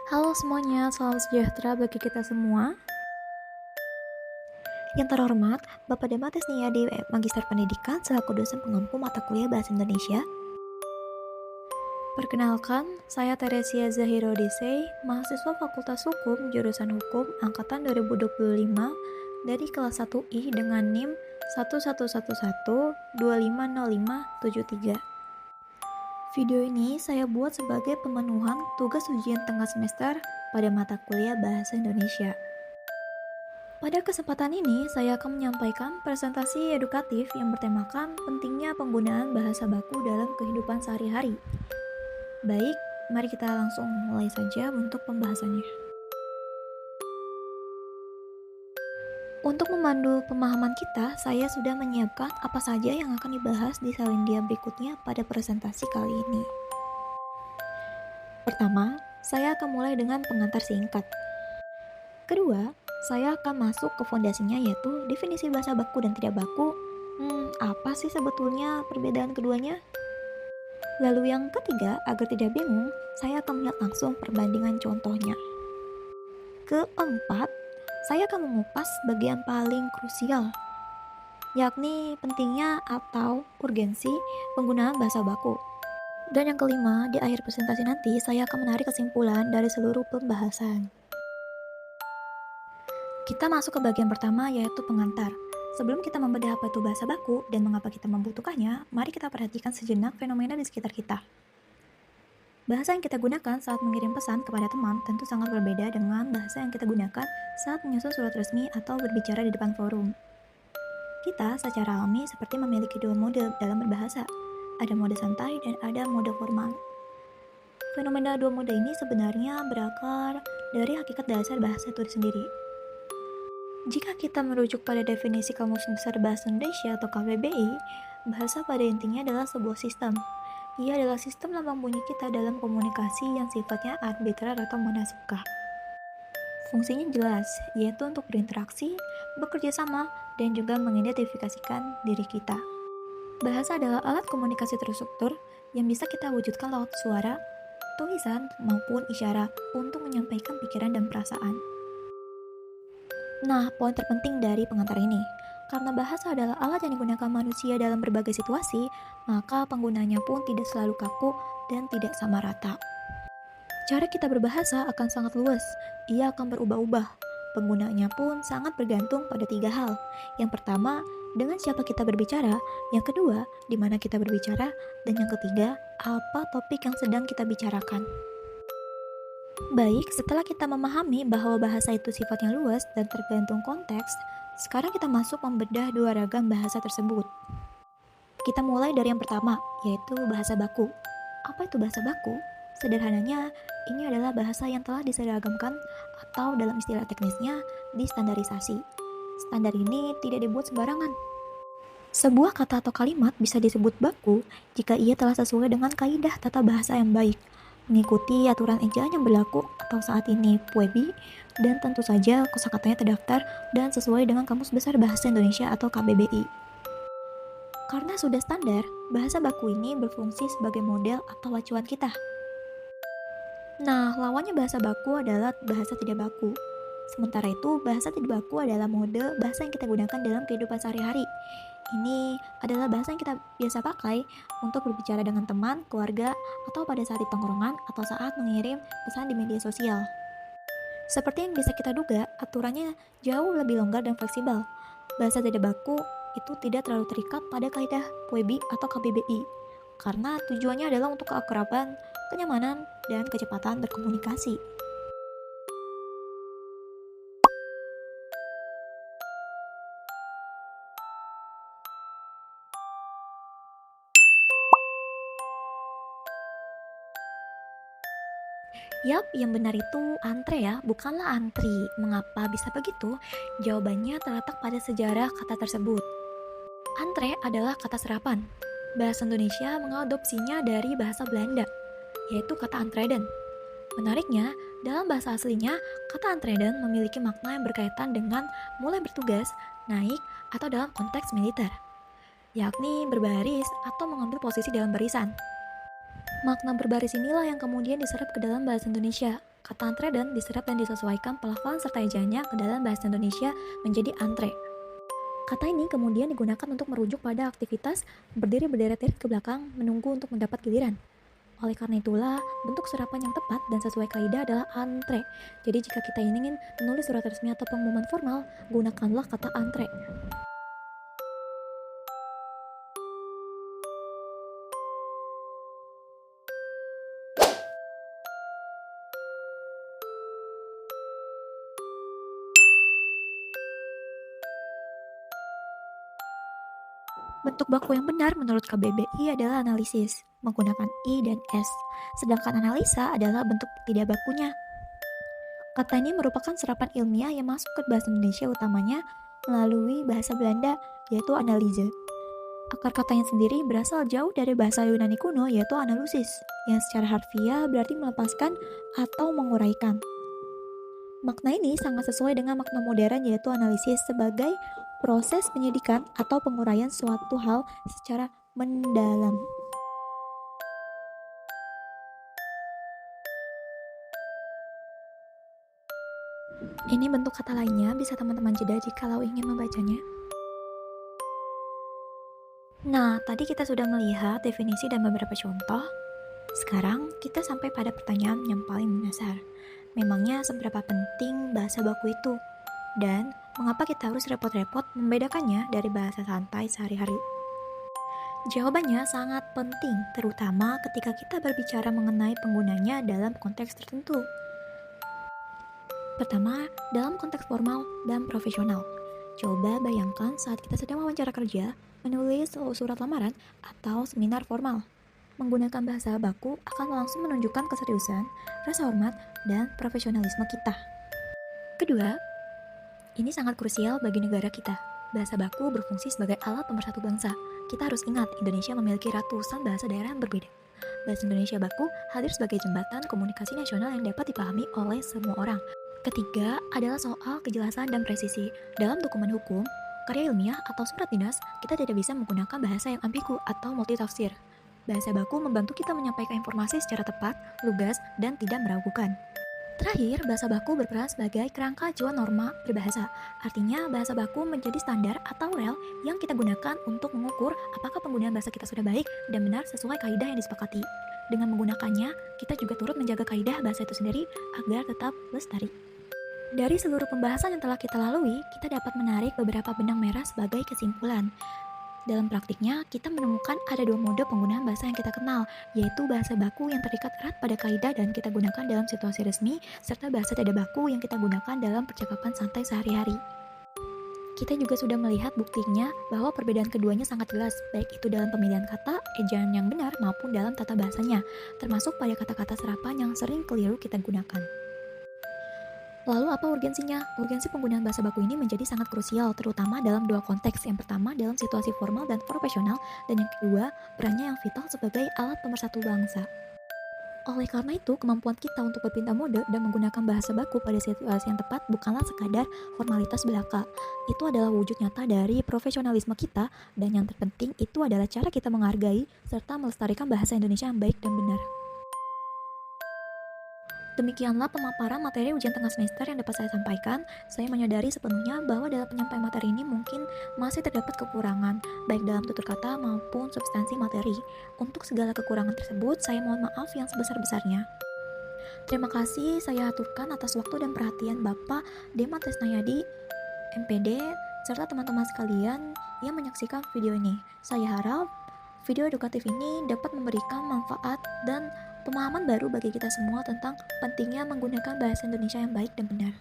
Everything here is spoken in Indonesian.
Halo semuanya, salam sejahtera bagi kita semua. Yang terhormat, Bapak Dematis Niyadi, Magister Pendidikan selaku dosen pengampu mata kuliah Bahasa Indonesia. Perkenalkan, saya Teresia Zahiro Desai, mahasiswa Fakultas Hukum jurusan Hukum angkatan 2025 dari kelas 1I dengan NIM 1111250573. Video ini saya buat sebagai pemenuhan tugas ujian tengah semester pada mata kuliah Bahasa Indonesia. Pada kesempatan ini, saya akan menyampaikan presentasi edukatif yang bertemakan pentingnya penggunaan bahasa baku dalam kehidupan sehari-hari. Baik, mari kita langsung mulai saja untuk pembahasannya. Untuk memandu pemahaman kita, saya sudah menyiapkan apa saja yang akan dibahas di salindia berikutnya pada presentasi kali ini. Pertama, saya akan mulai dengan pengantar singkat. Kedua, saya akan masuk ke fondasinya yaitu definisi bahasa baku dan tidak baku. Apa sih sebetulnya perbedaan keduanya? Lalu yang ketiga, agar tidak bingung, saya akan melihat langsung perbandingan contohnya. Keempat, saya akan mengupas bagian paling krusial, yakni pentingnya atau urgensi penggunaan bahasa baku. Dan yang kelima, di akhir presentasi nanti, saya akan menarik kesimpulan dari seluruh pembahasan. Kita masuk ke bagian pertama yaitu pengantar. Sebelum kita membedah apa itu bahasa baku dan mengapa kita membutuhkannya, mari kita perhatikan sejenak fenomena di sekitar kita. Bahasa yang kita gunakan saat mengirim pesan kepada teman tentu sangat berbeda dengan bahasa yang kita gunakan saat menyusun surat resmi atau berbicara di depan forum. Kita secara alami seperti memiliki dua mode dalam berbahasa. Ada mode santai dan ada mode formal. Fenomena dua mode ini sebenarnya berakar dari hakikat dasar bahasa itu sendiri. Jika kita merujuk pada definisi Kamus Besar Bahasa Indonesia atau KBBI, bahasa pada intinya adalah sebuah sistem. Ia adalah sistem lambang bunyi kita dalam komunikasi yang sifatnya arbitrer atau mana suka. Fungsinya jelas, yaitu untuk berinteraksi, bekerja sama, dan juga mengidentifikasikan diri kita. Bahasa adalah alat komunikasi terstruktur yang bisa kita wujudkan lewat suara, tulisan, maupun isyarat untuk menyampaikan pikiran dan perasaan. Nah, poin terpenting dari pengantar ini, karena bahasa adalah alat yang digunakan manusia dalam berbagai situasi, maka penggunanya pun tidak selalu kaku dan tidak sama rata. Cara kita berbahasa akan sangat luas, ia akan berubah-ubah. Penggunaannya pun sangat bergantung pada tiga hal. Yang pertama, dengan siapa kita berbicara. Yang kedua, di mana kita berbicara. Dan yang ketiga, apa topik yang sedang kita bicarakan. Baik, setelah kita memahami bahwa bahasa itu sifatnya luas dan tergantung konteks, sekarang kita masuk membedah dua ragam bahasa tersebut. Kita mulai dari yang pertama, yaitu bahasa baku. Apa itu bahasa baku? Sederhananya, ini adalah bahasa yang telah diseragamkan atau dalam istilah teknisnya distandarisasi. Standar ini tidak dibuat sembarangan. Sebuah kata atau kalimat bisa disebut baku jika ia telah sesuai dengan kaidah tata bahasa yang baik, mengikuti aturan ejaan yang berlaku atau saat ini PUEBI, dan tentu saja kosakatanya terdaftar dan sesuai dengan Kamus Besar Bahasa Indonesia atau KBBI. Karena sudah standar, bahasa baku ini berfungsi sebagai model atau acuan kita. Nah, lawannya bahasa baku adalah bahasa tidak baku. Sementara itu, bahasa tidak baku adalah mode bahasa yang kita gunakan dalam kehidupan sehari-hari. Ini adalah bahasa yang kita biasa pakai untuk berbicara dengan teman, keluarga, atau pada saat di tongkrongan atau saat mengirim pesan di media sosial. Seperti yang bisa kita duga, aturannya jauh lebih longgar dan fleksibel. Bahasa tidak baku itu tidak terlalu terikat pada kaidah PUEBI atau KBBI, karena tujuannya adalah untuk keakraban, kenyamanan, dan kecepatan berkomunikasi. Yap, yang benar itu antre ya, bukanlah antri. Mengapa bisa begitu? Jawabannya terletak pada sejarah kata tersebut. Antre adalah kata serapan. Bahasa Indonesia mengadopsinya dari bahasa Belanda, yaitu kata antreden. Menariknya, dalam bahasa aslinya, kata antreden memiliki makna yang berkaitan dengan mulai bertugas, naik, atau dalam konteks militer, yakni berbaris atau mengambil posisi dalam barisan. Makna berbaris inilah yang kemudian diserap ke dalam bahasa Indonesia. Kata antredan diserap dan disesuaikan pelafalan serta ejaannya ke dalam bahasa Indonesia menjadi antre. Kata ini kemudian digunakan untuk merujuk pada aktivitas berdiri berderet-deret ke belakang menunggu untuk mendapat giliran. Oleh karena itulah, bentuk serapan yang tepat dan sesuai kaidah adalah antre. Jadi jika kita ingin menulis surat resmi atau pengumuman formal, gunakanlah kata antre. Bentuk baku yang benar menurut KBBI adalah analisis, menggunakan I dan S. Sedangkan analisa adalah bentuk tidak bakunya. Kata ini merupakan serapan ilmiah yang masuk ke bahasa Indonesia utamanya melalui bahasa Belanda, yaitu analise. Akar katanya sendiri berasal jauh dari bahasa Yunani kuno, yaitu analusis, yang secara harfiah berarti melepaskan atau menguraikan. Makna ini sangat sesuai dengan makna modern, yaitu analisis sebagai proses penyidikan atau penguraian suatu hal secara mendalam. Ini bentuk kata lainnya, bisa teman-teman jeda jikalau ingin membacanya. Nah, tadi kita sudah melihat definisi dan beberapa contoh. Sekarang kita sampai pada pertanyaan yang paling mendasar. Memangnya seberapa penting bahasa baku itu? Dan mengapa kita harus repot-repot membedakannya dari bahasa santai sehari-hari? Jawabannya sangat penting, terutama ketika kita berbicara mengenai penggunanya dalam konteks tertentu. Pertama, dalam konteks formal dan profesional. Coba bayangkan saat kita sedang wawancara kerja, menulis surat lamaran, atau seminar formal. Menggunakan bahasa baku akan langsung menunjukkan keseriusan, rasa hormat, dan profesionalisme kita. Kedua, ini sangat krusial bagi negara kita. Bahasa baku berfungsi sebagai alat pemersatu bangsa. Kita harus ingat, Indonesia memiliki ratusan bahasa daerah yang berbeda. Bahasa Indonesia baku hadir sebagai jembatan komunikasi nasional yang dapat dipahami oleh semua orang. Ketiga adalah soal kejelasan dan presisi. Dalam dokumen hukum, karya ilmiah atau surat dinas, kita tidak bisa menggunakan bahasa yang ambigu atau multitafsir. Bahasa baku membantu kita menyampaikan informasi secara tepat, lugas, dan tidak meragukan. Terakhir, bahasa baku berperan sebagai kerangka acuan norma berbahasa. Artinya, bahasa baku menjadi standar atau rel yang kita gunakan untuk mengukur apakah penggunaan bahasa kita sudah baik dan benar sesuai kaidah yang disepakati. Dengan menggunakannya, kita juga turut menjaga kaidah bahasa itu sendiri agar tetap lestari. Dari seluruh pembahasan yang telah kita lalui, kita dapat menarik beberapa benang merah sebagai kesimpulan. Dalam praktiknya, kita menemukan ada dua mode penggunaan bahasa yang kita kenal, yaitu bahasa baku yang terikat erat pada kaidah dan kita gunakan dalam situasi resmi, serta bahasa tidak baku yang kita gunakan dalam percakapan santai sehari-hari. Kita juga sudah melihat buktinya bahwa perbedaan keduanya sangat jelas, baik itu dalam pemilihan kata, ejaan yang benar, maupun dalam tata bahasanya, termasuk pada kata-kata serapan yang sering keliru kita gunakan. Lalu apa urgensinya? Urgensi penggunaan bahasa baku ini menjadi sangat krusial, terutama dalam dua konteks. Yang pertama dalam situasi formal dan profesional, dan yang kedua perannya yang vital sebagai alat pemersatu bangsa. Oleh karena itu, kemampuan kita untuk berpindah mode dan menggunakan bahasa baku pada situasi yang tepat bukanlah sekadar formalitas belaka. Itu adalah wujud nyata dari profesionalisme kita, dan yang terpenting itu adalah cara kita menghargai serta melestarikan bahasa Indonesia yang baik dan benar. Demikianlah pemaparan materi ujian tengah semester yang dapat saya sampaikan. Saya menyadari sepenuhnya bahwa dalam penyampaian materi ini mungkin masih terdapat kekurangan, baik dalam tutur kata maupun substansi materi. Untuk segala kekurangan tersebut, saya mohon maaf yang sebesar-besarnya. Terima kasih saya aturkan atas waktu dan perhatian Bapak Dema Tresnayadi, MPD, serta teman-teman sekalian yang menyaksikan video ini. Saya harap video edukatif ini dapat memberikan manfaat dan pemahaman baru bagi kita semua tentang pentingnya menggunakan bahasa Indonesia yang baik dan benar.